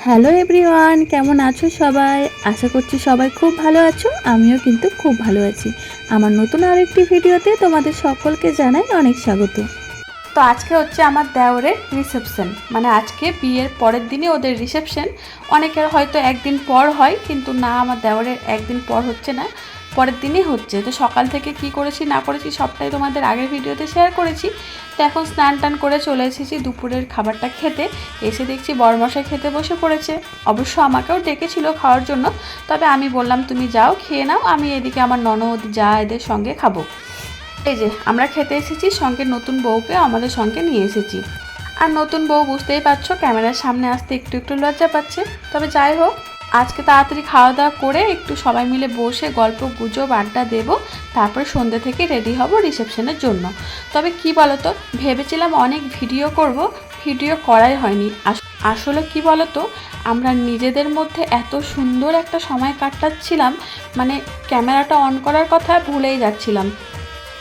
Hello everyone, কেমন আছো সবাই? আশা করছি সবাই খুব ভালো আছো। আমিও কিন্তু খুব ভালো আছি। আমার নতুন আরেকটি ভিডিওতে তোমাদের সকলকে জানাই অনেক স্বাগত। তো আজকে হচ্ছে আমার দেওরের রিসেপশন, মানে আজকে বিয়ের পরের দিনই ওদের রিসেপশন। অনেকের হয়তো একদিন পর হয়, কিন্তু না, আমার দেওরের একদিন পর হচ্ছে না, পরের দিনই হচ্ছে। তো সকাল থেকে কি করেছি না করেছি সবটাই তোমাদের আগের ভিডিওতে শেয়ার করেছি। তো এখন স্নান টান করে চলে এসেছি দুপুরের খাবারটা খেতে। এসে দেখছি বরমশাই খেতে বসে পড়েছে। অবশ্য আমাকেও ডেকেছিল খাওয়ার জন্য, তবে আমি বললাম তুমি যাও খেয়ে নাও, আমি এদিকে আমার ননদ যা এদের সঙ্গে খাবো। এই যে আমরা খেতে এসেছি, সঙ্গে নতুন বউকে আমাদের সঙ্গে নিয়ে এসেছি। আর নতুন বউ বুঝতেই পারছো ক্যামেরার সামনে আসতে একটু একটু লজ্জা পাচ্ছে। তবে যাই হোক, আজকে তাড়াতাড়ি খাওয়া দাওয়া করে একটু সবাই মিলে বসে গল্প গুজব আড্ডা দেবো, তারপরে সন্ধ্যে থেকে রেডি হব রিসেপশনের জন্য। তবে কি বলতো, ভেবেছিলাম অনেক ভিডিও করব, ভিডিও করাই হয়নি। আসলে কি বলতো, আমরা নিজেদের মধ্যে এত সুন্দর একটা সময় কাটাচ্ছিলাম, মানে ক্যামেরাটা অন করার কথা ভুলেই যাচ্ছিলাম।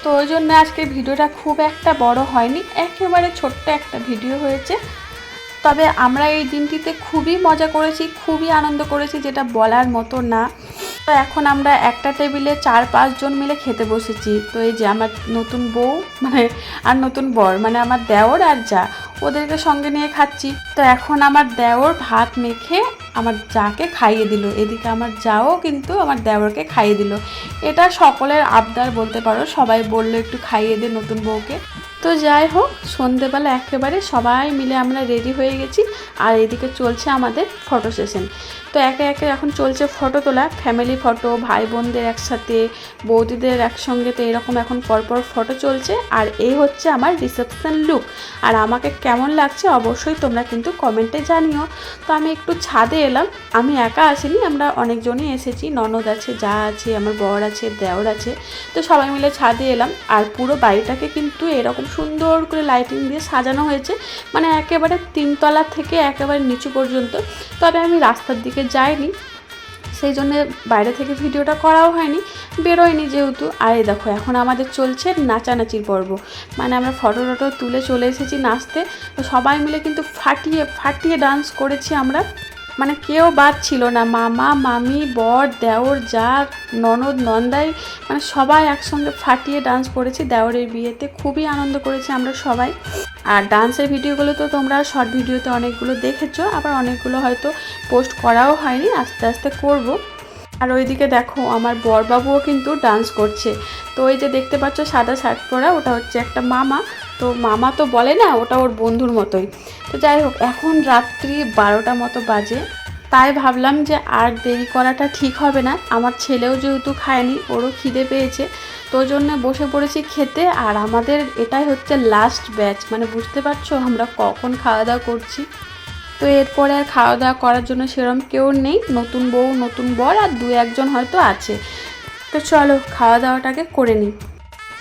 তো ওই জন্য আজকের ভিডিওটা খুব একটা বড় হয়নি, একেবারে ছোট্ট একটা ভিডিও হয়েছে। তবে আমরা এই দিনটিতে খুবই মজা করেছি, খুবই আনন্দ করেছি, যেটা বলার মতো না। তো এখন আমরা একটা টেবিলে 4-5 জন মিলে খেতে বসেছি। তো এই যে আমার নতুন বউ মানে আর নতুন বর, মানে আমার দেওর আর যা, ওদেরকে সঙ্গে নিয়ে খাচ্ছি। তো এখন আমার দেওর ভাত মেখে আমার যাকে খাইয়ে দিল, এদিকে আমার যাও কিন্তু আমার দেওরকে খাইয়ে দিল। এটা সকলের আবদার বলতে পারো, সবাই বললো একটু খাইয়ে দে নতুন বউকে। তো যাই হোক, সন্ধেবেলা একেবারে সবাই মিলে আমরা রেডি হয়ে গেছি। আর এদিকে চলছে আমাদের ফটো সেশন। তো একে একে এখন চলছে ফটো তোলা, ফ্যামিলি ফটো, ভাই বোনদের একসাথে, বৌদিদের একসঙ্গে। তো এরকম এখন পরপর ফটো চলছে। আর এই হচ্ছে আমার রিসেপশন লুক। আর আমাকে কেমন লাগছে অবশ্যই তোমরা কিন্তু কমেন্টে জানিও। তো আমি একটু ছাদে এলাম, আমি একা আসিনি, আমরা অনেকজনই এসেছি, ননদ আছে, যা আছে, আমার বর আছে, দেওর আছে। তো সবাই মিলে ছাদে এলাম। আর পুরো বাড়িটাকে কিন্তু এরকম সুন্দর করে লাইটিং দিয়ে সাজানো হয়েছে, মানে একেবারে 3তলা থেকে একেবারে নিচু পর্যন্ত। তবে আমি রাস্তার দিকে যাইনি, সেই জন্য বাইরে থেকে ভিডিওটা করাও হয়নি, বেরোয়নি যেহেতু। আর এই দেখো এখন আমাদের চলছে নাচানাচির পর্ব, মানে আমরা ফটো টটো তুলে চলে এসেছি নাচতে। তো সবাই মিলে কিন্তু ফাটিয়ে ফাটিয়ে ডান্স করেছি আমরা, মানে কেউ বাদ ছিল না, মামা মামি বর দেওর যা ননদ নন্দাই, মানে সবাই একসঙ্গে ফাটিয়ে ডান্স করেছি দেওরের বিয়েতে। খুবই আনন্দ করেছি আমরা সবাই। আর ডান্সের ভিডিওগুলো তো তোমরা শর্ট ভিডিওতে অনেকগুলো দেখেছো, আবার অনেকগুলো হয়তো পোস্ট করাও হয়নি, আস্তে আস্তে করব। আর ওইদিকে দেখো আমার বরবাবুও কিন্তু ডান্স করছে। তো ওই যে দেখতে পাচ্ছ সাদা শার্ট পরা, ওটা হচ্ছে একটা মামা। তো মামা তো বলে না, ওটা ওর বন্ধুর মতোই। তো যাই হোক, এখন রাত্রি 12টা মতো বাজে, তাই ভাবলাম যে আর দেরি করাটা ঠিক হবে না। আমার ছেলেও যেহেতু খায়নি, ওরও খিদে পেয়েছে, তো ওই জন্য বসে পড়েছি খেতে। আর আমাদের এটাই হচ্ছে লাস্ট ব্যাচ, মানে বুঝতে পারছো আমরা কখন খাওয়া দাওয়া করছি। তো এরপরে আর খাওয়া দাওয়া করার জন্য সেরকম কেউ নেই, নতুন বউ নতুন বর আর 2-1 জন হয়তো আছে। তো চলো খাওয়া দাওয়াটাকে করে নিই।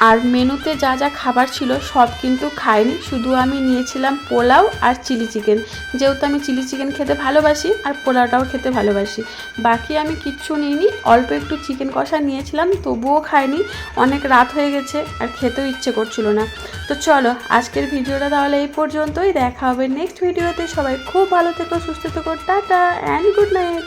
আর মেনুতে যা যা খাবার ছিল সব কিন্তু খাইনি, শুধু আমি নিয়েছিলাম পোলাও আর চিলি চিকেন, যেহেতু আমি চিলি চিকেন খেতে ভালোবাসি আর পোলাওটাও খেতে ভালোবাসি। বাকি আমি কিচ্ছু নিইনি, অল্প একটু চিকেন কষা নিয়েছিলাম, তবুও খাইনি, অনেক রাত হয়ে গেছে আর খেতেও ইচ্ছে করছিল না। তো চলো আজকের ভিডিওটা তাহলে এই পর্যন্তই, দেখা হবে নেক্সট ভিডিওতে। সবাই খুব ভালো থেকো, সুস্থ থেকো, টাটা অ্যান্ড গুড নাইট।